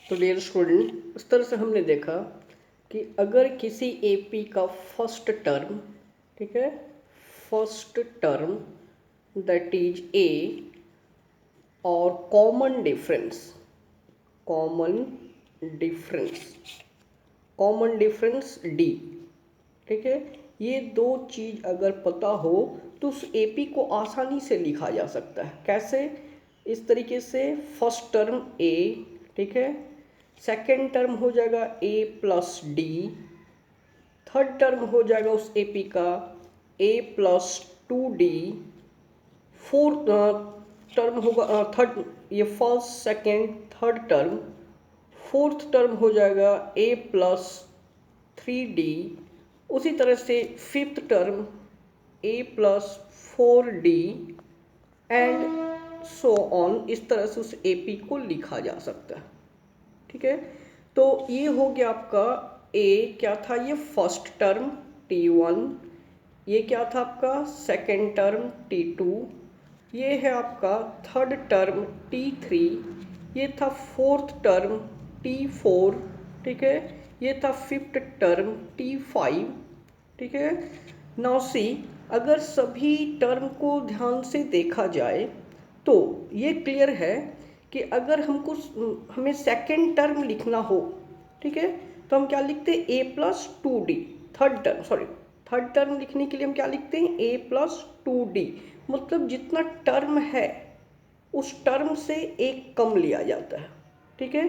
तो dear student, इस तरह से हमने देखा कि अगर किसी एपी का फर्स्ट टर्म, ठीक है, first term that is a और common difference, common difference d, ठीक है, ये दो चीज़ अगर पता हो तो उस एपी को आसानी से लिखा जा सकता है। कैसे? इस तरीके से फर्स्ट टर्म ए, ठीक है, सेकेंड टर्म हो जाएगा a plus D, third term हो जाएगा उस एपी का ए प्लस 2d, फोर्थ टर्म होगा थर्ड, ये first second third term, fourth term हो जाएगा ए प्लस 3d, उसी तरह से fifth term A plus 4d and so on. इस तरह से उस एपी को लिखा जा सकता है, ठीक है। तो ये हो गया आपका ए, क्या था ये फर्स्ट टर्म t1, ये क्या था आपका सेकेंड टर्म t2, ये है आपका थर्ड टर्म t3, ये था फोर्थ टर्म t4, ठीक है, ये था फिफ्थ टर्म t5, ठीक है। नाउ सी, अगर सभी टर्म को ध्यान से देखा जाए तो ये क्लियर है कि अगर हमें सेकेंड टर्म लिखना हो, ठीक है, तो हम क्या लिखते हैं a plus 2d। Third term लिखने के लिए हम क्या लिखते हैं ए प्लस 2d, मतलब जितना टर्म है उस टर्म से एक कम लिया जाता है, ठीक है।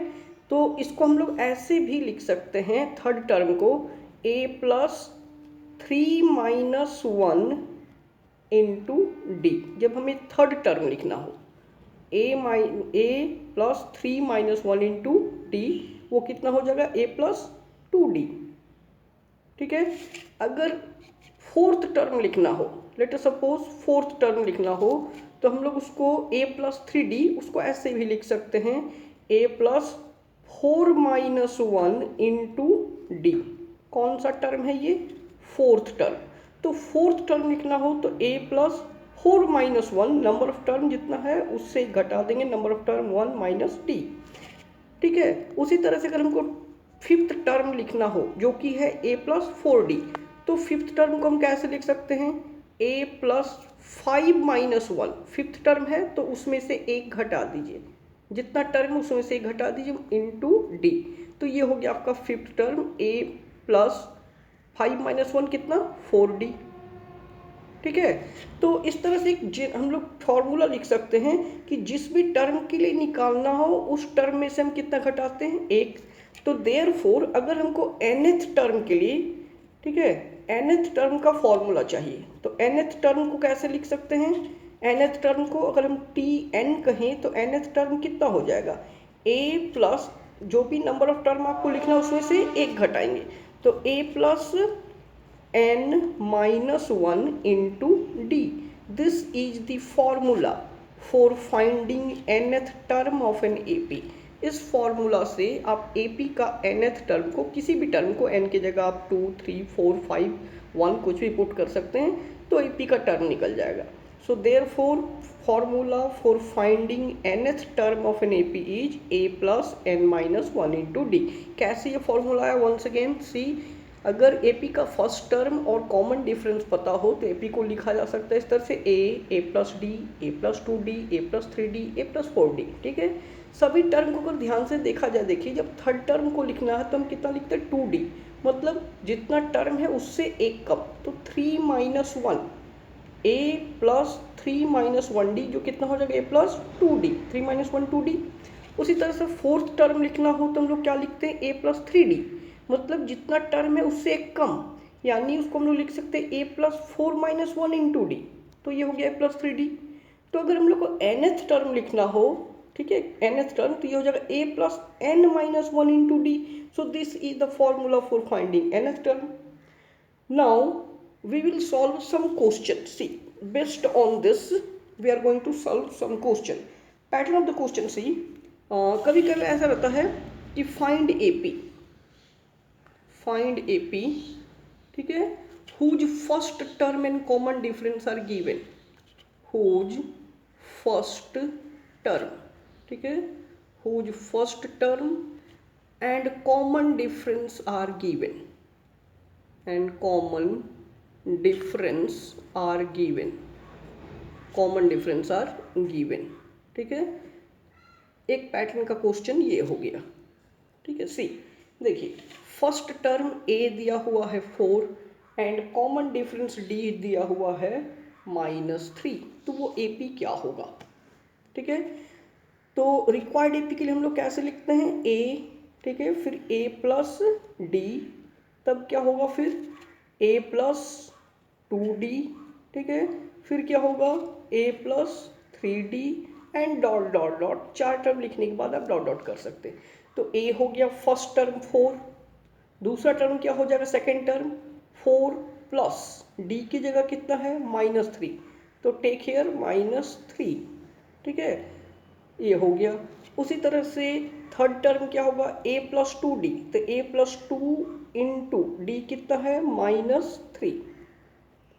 तो इसको हम लोग ऐसे भी लिख सकते हैं थर्ड टर्म को ए प्लस 3 माइनस 1 इंटू डी, जब हमें थर्ड टर्म लिखना हो ए प्लस 3 माइनस 1 इंटू डी, वो कितना हो जाएगा ए प्लस 2d, ठीक है। अगर फोर्थ टर्म लिखना हो, let us suppose fourth term लिखना हो, तो हम लोग उसको ए प्लस 3d, उसको ऐसे भी लिख सकते हैं a plus 4 minus 1 into d. कौन सा टर्म है ये? Fourth term. तो फोर्थ टर्म लिखना हो तो a plus 4 minus 1, number of term जितना है उससे घटा देंगे number of term 1 minus d, ठीक है। उसी तरह से अगर हमको फिफ्थ टर्म लिखना हो जो कि है ए प्लस 4d, तो फिफ्थ टर्म को हम कैसे लिख सकते हैं a plus 5 minus 1, fifth term है तो उसमें से एक घटा दीजिए, जितना टर्म उसमें से एक घटा दीजिए इंटू डी, तो ये हो गया आपका फिफ्थ टर्म ए प्लस 5 माइनस 1 कितना 4d, ठीक है। तो इस तरह से हम लोग फॉर्मूला लिख सकते हैं कि जिस भी टर्म के लिए निकालना हो उस टर्म में से हम कितना घटाते हैं एक। तो देयरफॉर अगर हमको nth टर्म के लिए, ठीक है, nth टर्म का फॉर्मूला चाहिए, तो nth टर्म को कैसे लिख सकते हैं? nth टर्म को अगर हम tn कहें तो nth टर्म कितना हो जाएगा a प्लस, जो भी नंबर ऑफ टर्म आपको लिखना है उसमें से एक घटाएंगे, तो a plus n minus 1 into d. This is the formula for finding nth term of an AP. इस फॉर्मूला से आप AP का nth टर्म को, किसी भी टर्म को n की जगह आप 2, 3, 4, 5, 1 कुछ भी पुट कर सकते हैं, तो AP का टर्म निकल जाएगा। So therefore formula for finding nth term of an AP is a plus n minus 1 into d. कैसे ये फॉर्मूला है? वंस अगेन सी, अगर एपी का फर्स्ट टर्म और कॉमन डिफरेंस पता हो तो एपी को लिखा जा सकता है इस तरह से ए प्लस डी, ए प्लस 2d, ए प्लस 3d, ए प्लस 4d, ठीक है। सभी टर्म को अगर ध्यान से देखा जाए, देखिए जब थर्ड टर्म को लिखना है तो हम कितना लिखते हैं 2d, मतलब जितना टर्म है उससे एक कम, तो 3 माइनस 1 ए प्लस 3 माइनस 1d, जो कितना हो जाएगा a plus 2d, 3 minus 1 2d। उसी तरह से फोर्थ टर्म लिखना हो तो हम लोग क्या लिखते हैं ए प्लस 3d, मतलब जितना टर्म है उससे एक कम, यानी उसको हम लोग लिख सकते हैं a plus 4 minus 1 into D, तो ये हो गया ए प्लस 3d। तो अगर हम लोग को nth टर्म लिखना हो, ठीक है, nth टर्म, तो ये हो जाएगा a plus n minus 1 into d. So this is the formula for finding nth term. Now we will solve some question. See, based on this we are going to solve some question. Pattern of the question, see, कभी कभी ऐसा रहता है कि find AP, ठीक है, whose first term and common difference are given, whose first term, ठीक है, whose first term and common difference are given, and common difference are given, common difference are given। ठीक है, एक पैटर्न का question ये हो गया। ठीक है, सी देखिए, फर्स्ट टर्म ए दिया हुआ है 4 एंड कॉमन डिफरेंस डी दिया हुआ है -3, तो वो एपी क्या होगा। ठीक है, तो रिक्वायर्ड एपी के लिए हम लोग कैसे लिखते हैं, ए, ठीक है, फिर ए प्लस डी, तब क्या होगा फिर ए प्लस 2d, ठीक है, फिर क्या होगा a plus 3d and dot dot dot, 4 term लिखने के बाद आप डॉट डॉट कर सकते हैं। तो ए हो गया फर्स्ट टर्म 4, दूसरा टर्म क्या हो जाएगा सेकेंड टर्म 4 प्लस डी की जगह कितना है -3, तो टेक हेयर -3। ठीक है, ये हो गया। उसी तरह से थर्ड टर्म क्या होगा ए प्लस 2d, तो ए प्लस 2 इंटू डी कितना है -3।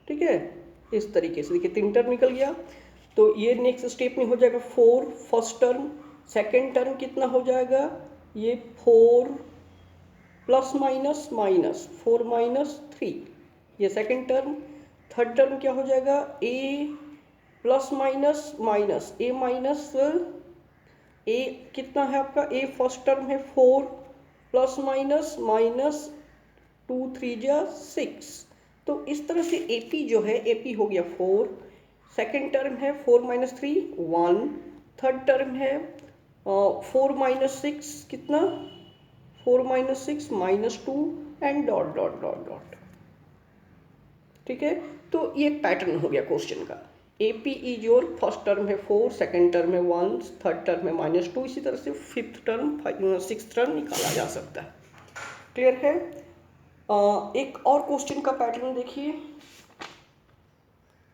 ठीक है, इस तरीके से देखिए 3 टर्म निकल गया। तो ये नेक्स्ट स्टेप में हो जाएगा 4 फर्स्ट टर्म, सेकेंड टर्म कितना हो जाएगा ये 4 प्लस माइनस माइनस 4 -3, ये सेकेंड टर्म। थर्ड टर्म क्या हो जाएगा a plus minus minus A minus ए, कितना है आपका ए फर्स्ट टर्म है 4 प्लस माइनस माइनस 2 3 जा 6। तो इस तरह से एपी जो है एपी हो गया 4, सेकेंड टर्म है 4 -3 1, थर्ड टर्म है 4 -6 कितना 4 -6 -2 and dot dot dot dot. ठीक है, तो ये एक पैटर्न हो गया क्वेश्चन का। AP is your first term है 4, सेकेंड टर्म है 1, थर्ड टर्म है -2, इसी तरह से फिफ्थ टर्म सिक्स टर्म निकाला जा सकता है। क्लियर है। एक और क्वेश्चन का पैटर्न देखिए।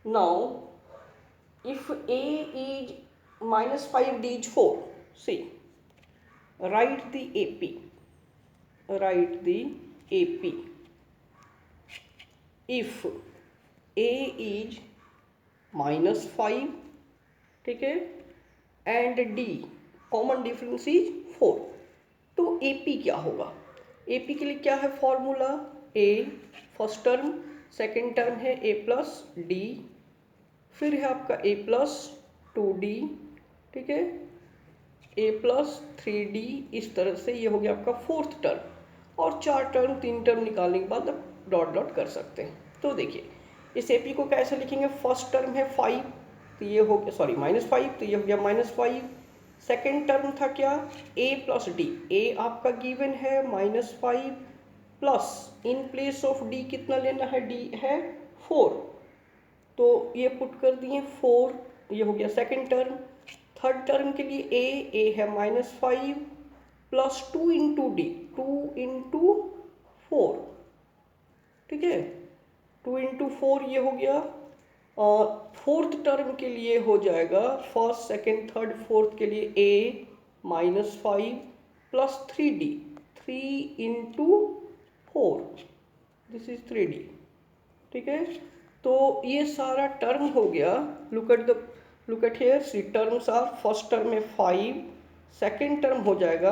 Now if A is -5d is 4, see write the AP, write the AP if a is -5, ठीक है, and d common difference is 4, तो AP क्या होगा। AP के लिए क्या है formula, a first term, second term है a प्लस d, फिर है आपका a प्लस 2d, ठीक है, a प्लस 3d, इस तरह से ये हो गया आपका फोर्थ टर्म। और 4 टर्म 3 टर्म निकालने के बाद आप डॉट डॉट कर सकते हैं। तो देखिए इस एपी को कैसे लिखेंगे, फर्स्ट टर्म है 5, तो ये हो गया सॉरी -5, तो ये हो गया -5। सेकेंड टर्म था क्या a प्लस डी, a आपका गिवन है -5 plus in place of d कितना लेना है, d है 4, तो ये पुट कर दिए 4, ये हो गया सेकेंड टर्म। थर्ड टर्म के लिए a है -5 प्लस 2 इंटू डी, 2 इंटू 4, ठीक है, 2 इंटू 4 ये हो गया। और फोर्थ टर्म के लिए हो जाएगा फर्स्ट सेकेंड थर्ड फोर्थ के लिए a -5 plus 3d, 3 into 4, this is 3d। ठीक है, तो ये सारा टर्म हो गया। Look at here, see terms are, first term में 5, सेकेंड टर्म हो जाएगा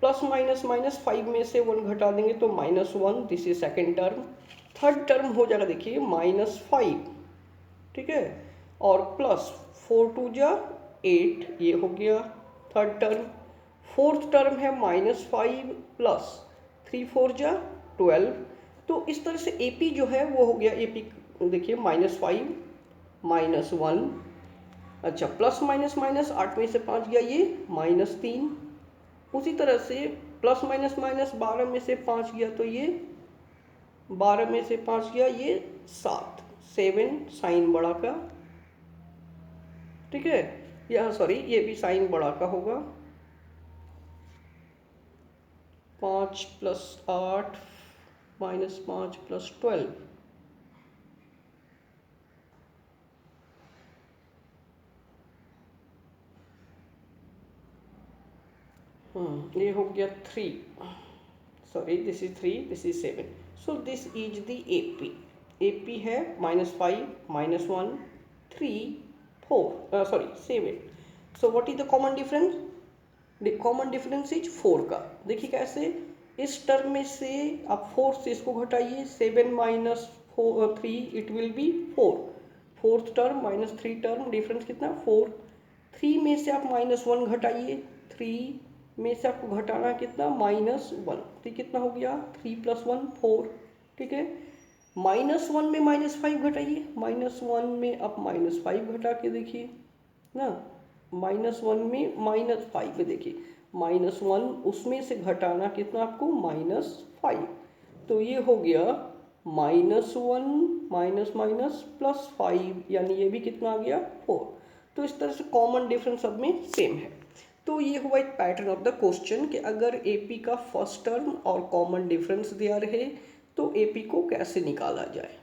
प्लस माइनस माइनस 5 में से 1 घटा देंगे तो -1, this is second term. Third term हो जाएगा देखिए -5, ठीक है, और प्लस 4 2 जा 8, ये हो गया थर्ड टर्म। फोर्थ टर्म है -5 प्लस 3 4 जा 12। तो इस तरह से एपी जो है वो हो गया, एपी देखिए -5 -1, अच्छा प्लस माइनस माइनस 8 में से 5 गया ये -3, उसी तरह से प्लस माइनस माइनस 12 में से 5 गया तो ये 12 में से 5 गया ये 7 साइन बड़ा का, ठीक है, यह सॉरी ये भी साइन बड़ा का होगा, 5 + 8 -5 + 12, ये हो गया 3, sorry this is 3, this is 7, so this is the AP. AP है -5 -1 3 4 sorry 7। So what is the common difference, common difference is 4 का। देखिए कैसे, इस टर्म में से आप 4 से इसको घटाइए, 7 minus 3 it will be 4, fourth term minus 3 term, difference कितना 4। 3 में से आप -1 घटाइए, 3 में से आपको घटाना कितना -1, तो कितना हो गया 3 + 1 4, ठीक है। -1 में -5 घटाइए, -1 में आप -5 घटा के देखिए ना, -1 में -5 में देखिए, -1 उसमें से घटाना कितना आपको -5, तो ये हो गया -1 माइनस माइनस +5, यानी ये भी कितना आ गया 4। तो इस तरह से कॉमन डिफरेंस सब में सेम है। तो ये हुआ एक पैटर्न ऑफ द क्वेश्चन कि अगर एपी का फर्स्ट टर्म और कॉमन डिफरेंस दिया रहे तो एपी को कैसे निकाला जाए।